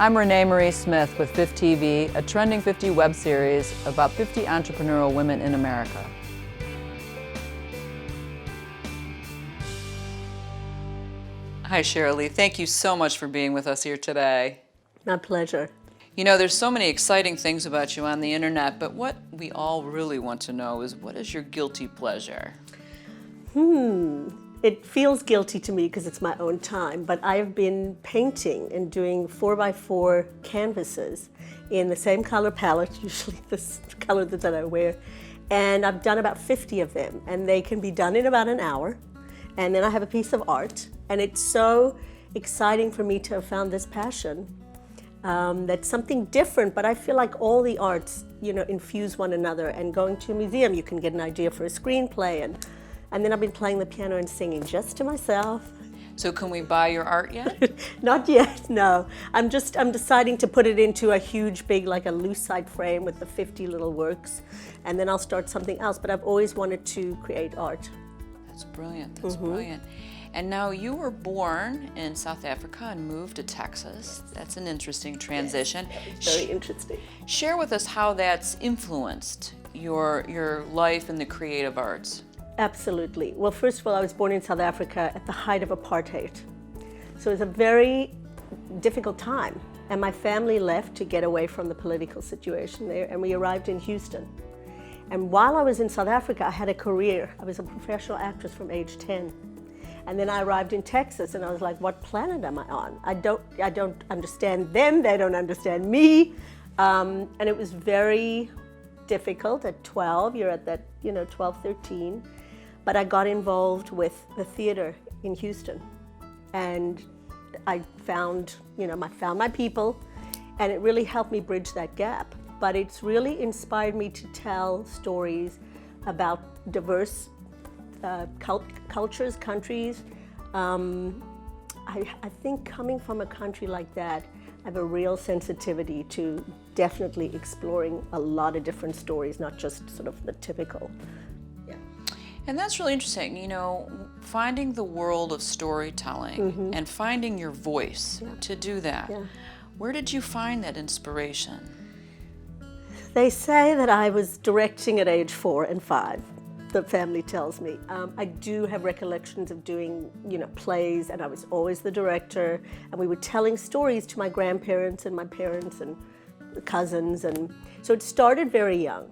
I'm Renee Marie Smith with 50TV, a trending 50 web series about 50 entrepreneurial women in America. Hi, Shira-Lee. Thank you so much for being with us here today. My pleasure. You know, there's so many exciting things about you on the internet, but what we all really want to know is, what is your guilty pleasure? It feels guilty to me because it's my own time, but I've been painting and doing 4x4 canvases in the same color palette, usually this color that I wear, and I've done about 50 of them, and they can be done in about an hour, and then I have a piece of art, and it's so exciting for me to have found this passion. That's something different, but I feel like all the arts, infuse one another, and going to a museum, you can get an idea for a screenplay, and then I've been playing the piano and singing just to myself. So can we buy your art yet? Not yet, no. I'm deciding to put it into a huge, big, like a lucite frame with the 50 little works, and then I'll start something else, but I've always wanted to create art. That's brilliant, that's brilliant. And now you were born in South Africa and moved to Texas. That's an interesting transition. Yes, very interesting. Share with us how that's influenced your life in the creative arts. Absolutely. Well, first of all, I was born in South Africa at the height of apartheid. So it was a very difficult time. And my family left to get away from the political situation there, and we arrived in Houston. And while I was in South Africa, I had a career. I was a professional actress from age 10. And then I arrived in Texas, and I was like, what planet am I on? I don't understand them, they don't understand me. And it was very difficult at 12, you're at that, 12, 13. But I got involved with the theater in Houston, and I found my people, and it really helped me bridge that gap. But it's really inspired me to tell stories about diverse cultures, countries. I think coming from a country like that, I have a real sensitivity to definitely exploring a lot of different stories, not just sort of the typical. And that's really interesting, finding the world of storytelling and finding your voice to do that. Yeah. Where did you find that inspiration? They say that I was directing at age 4 and 5, the family tells me. I do have recollections of doing, plays, and I was always the director, and we were telling stories to my grandparents and my parents and cousins, and so it started very young.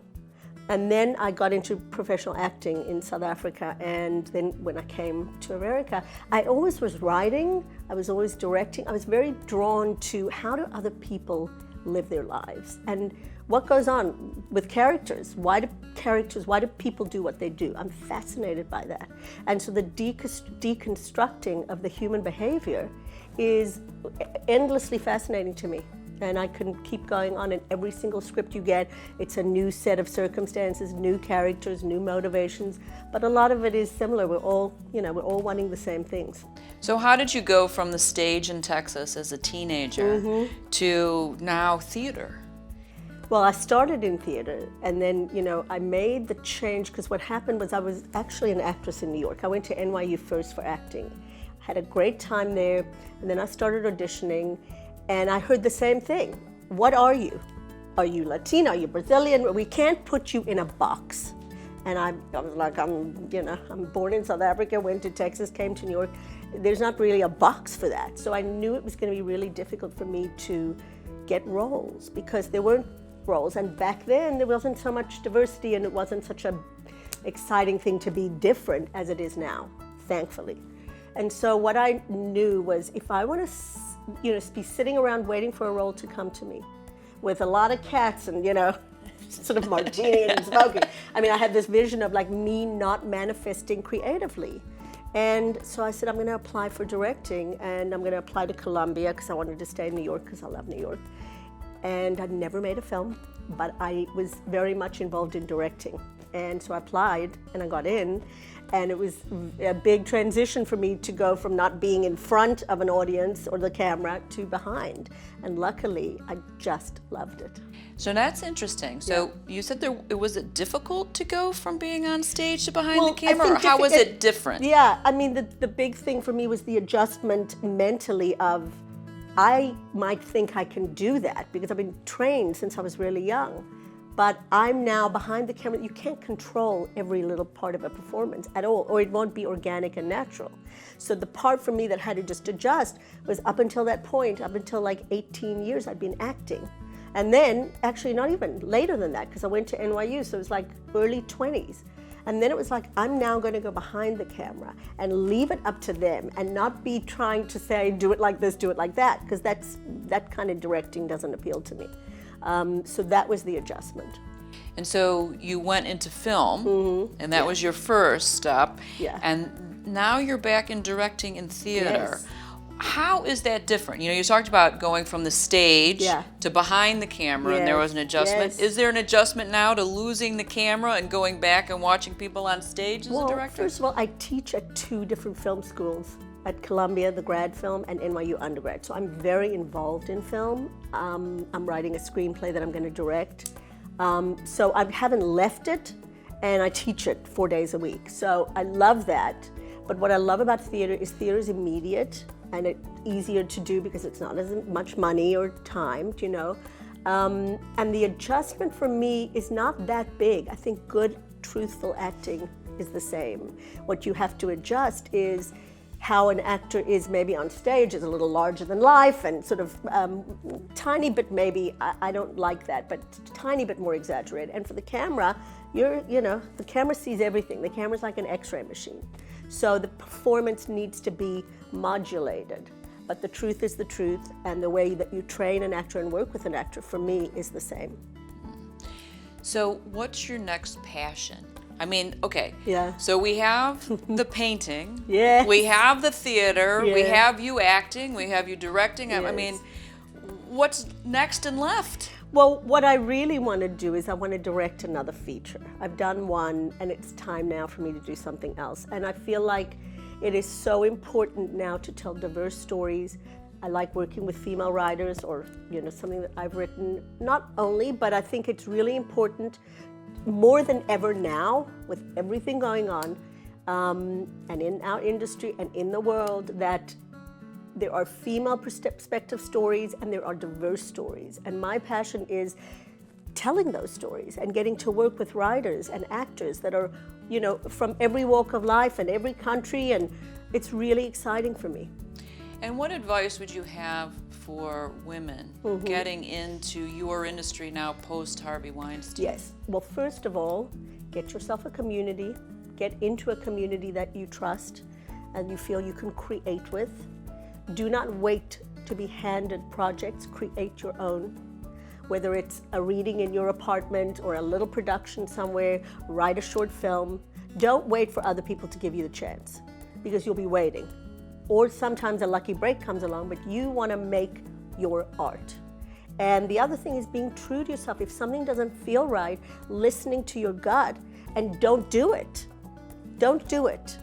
And then I got into professional acting in South Africa, and then when I came to America, I always was writing, I was always directing. I was very drawn to how do other people live their lives, and what goes on with characters. Why do people do what they do? I'm fascinated by that. And so the deconstructing of the human behavior is endlessly fascinating to me. And I can keep going on, in every single script you get, it's a new set of circumstances, new characters, new motivations, but a lot of it is similar. We're all wanting the same things. So how did you go from the stage in Texas as a teenager to now theater? Well, I started in theater, and then, I made the change, because what happened was I was actually an actress in New York. I went to NYU first for acting. I had a great time there, and then I started auditioning. And I heard the same thing. What are you? Are you Latina? Are you Brazilian? We can't put you in a box. And I was like, I'm born in South Africa, went to Texas, came to New York. There's not really a box for that. So I knew it was going to be really difficult for me to get roles, because there weren't roles. And back then, there wasn't so much diversity, and it wasn't such an exciting thing to be different as it is now, thankfully. And so what I knew was, if I want to be sitting around waiting for a role to come to me with a lot of cats and, sort of martini and smoking. I mean, I had this vision of like me not manifesting creatively. And so I said, I'm going to apply for directing, and I'm going to apply to Columbia because I wanted to stay in New York because I love New York. And I'd never made a film, but I was very much involved in directing. And so I applied, and I got in. And it was a big transition for me to go from not being in front of an audience or the camera to behind. And luckily, I just loved it. So that's interesting. So you said was it difficult to go from being on stage to behind the camera, or how was it different? Yeah, I mean, the big thing for me was the adjustment mentally of I might think I can do that because I've been trained since I was really young. But I'm now behind the camera. You can't control every little part of a performance at all, or it won't be organic and natural. So the part for me that had to just adjust was up until that point, up until like 18 years, I'd been acting. And then, actually not even later than that, because I went to NYU, so it was like early 20s. And then it was like, I'm now going to go behind the camera and leave it up to them and not be trying to say, do it like this, do it like that, because that kind of directing doesn't appeal to me. So that was the adjustment. And so you went into film, and that was your first step. Yeah. And now you're back in directing in theater. Yes. How is that different? You know, you talked about going from the stage to behind the camera, and there was an adjustment. Yes. Is there an adjustment now to losing the camera and going back and watching people on stage as a director? First of all, I teach at 2 different film schools, at Columbia, the grad film, and NYU undergrad. So I'm very involved in film. I'm writing a screenplay that I'm going to direct. So I haven't left it, and I teach it 4 days a week. So I love that. But what I love about theater is immediate, and it's easier to do because it's not as much money or time, you know. And the adjustment for me is not that big. I think good, truthful acting is the same. What you have to adjust is how an actor is maybe on stage, is a little larger than life and sort of tiny bit maybe, I don't like that, but tiny bit more exaggerated. And for the camera, the camera sees everything. The camera's like an X-ray machine. So the performance needs to be modulated. But the truth is the truth, and the way that you train an actor and work with an actor, for me, is the same. So what's your next passion? I mean, okay, Yeah. so we have the painting, Yes. we have the theater, we Yeah. have you acting, we have you directing. I Yes. mean, what's next and left? Well, what I really want to do is I want to direct another feature. I've done one, and it's time now for me to do something else. And I feel like it is so important now to tell diverse stories. I like working with female writers, or something that I've written. Not only, but I think it's really important, more than ever now, with everything going on, and in our industry and in the world, that there are female perspective stories and there are diverse stories. And my passion is telling those stories and getting to work with writers and actors that are, from every walk of life and every country, and it's really exciting for me. And what advice would you have for women getting into your industry now post Harvey Weinstein? Yes. Well, first of all, get yourself a community. Get into a community that you trust and you feel you can create with. Do not wait to be handed projects. Create your own. Whether it's a reading in your apartment or a little production somewhere, write a short film. Don't wait for other people to give you the chance, because you'll be waiting. Or sometimes a lucky break comes along, but you want to make your art. And the other thing is being true to yourself. If something doesn't feel right, listening to your gut, and don't do it. Don't do it.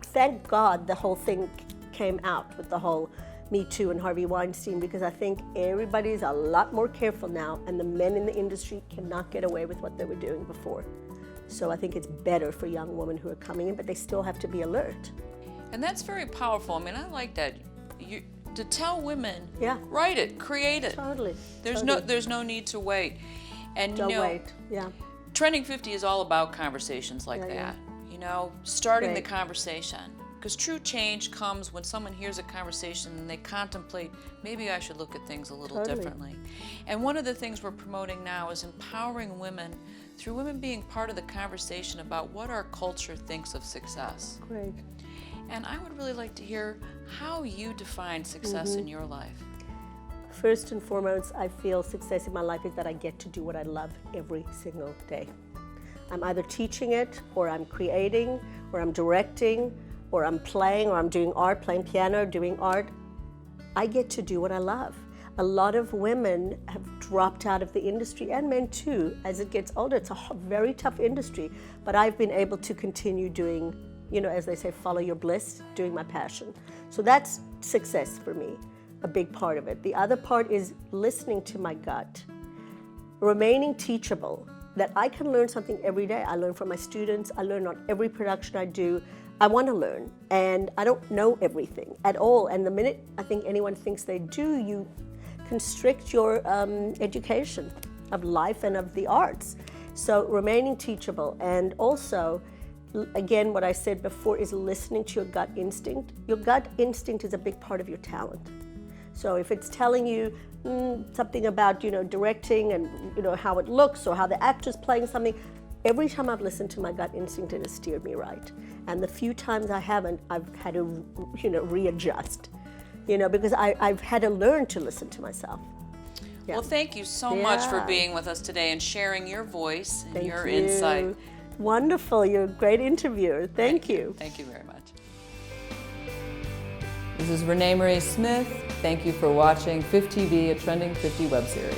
Thank God the whole thing came out with the whole Me Too and Harvey Weinstein, because I think everybody's a lot more careful now, and the men in the industry cannot get away with what they were doing before. So I think it's better for young women who are coming in, but they still have to be alert. And that's very powerful. I mean, I like that. To tell women, Yeah. write it, create it. Totally. There's no need to wait. And Don't wait. Yeah. Trending 50 is all about conversations like that. Starting the Great. conversation. Because true change comes when someone hears a conversation and they contemplate, maybe I should look at things a little Totally. differently. And one of the things we're promoting now is empowering women through women being part of the conversation about what our culture thinks of success. Great. And I would really like to hear how you define success in your life. First and foremost, I feel success in my life is that I get to do what I love every single day. I'm either teaching it, or I'm creating, or I'm directing, or I'm playing, or I'm doing art, playing piano, doing art. I get to do what I love. A lot of women have dropped out of the industry, and men too, as it gets older. It's a very tough industry, but I've been able to continue doing, as they say, follow your bliss, doing my passion. So that's success for me, a big part of it. The other part is listening to my gut, remaining teachable, that I can learn something every day. I learn from my students, I learn on every production I do. I want to learn, and I don't know everything at all. And the minute I think anyone thinks they do, you constrict your education of life and of the arts. So remaining teachable, and also, again, what I said before is listening to your gut instinct. Your gut instinct is a big part of your talent. So if it's telling you something about, directing and, how it looks or how the actor's playing something, every time I've listened to my gut instinct, it has steered me right. And the few times I haven't, I've had to, readjust, because I've had to learn to listen to myself. Yeah. Well, thank you so much for being with us today and sharing your voice and your insight. Wonderful. You're a great interviewer. Thank you. Thank you very much. This is Renee Marie Smith. Thank you for watching 50TV, a Trending 50 web series.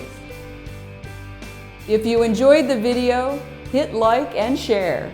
If you enjoyed the video, hit like and share.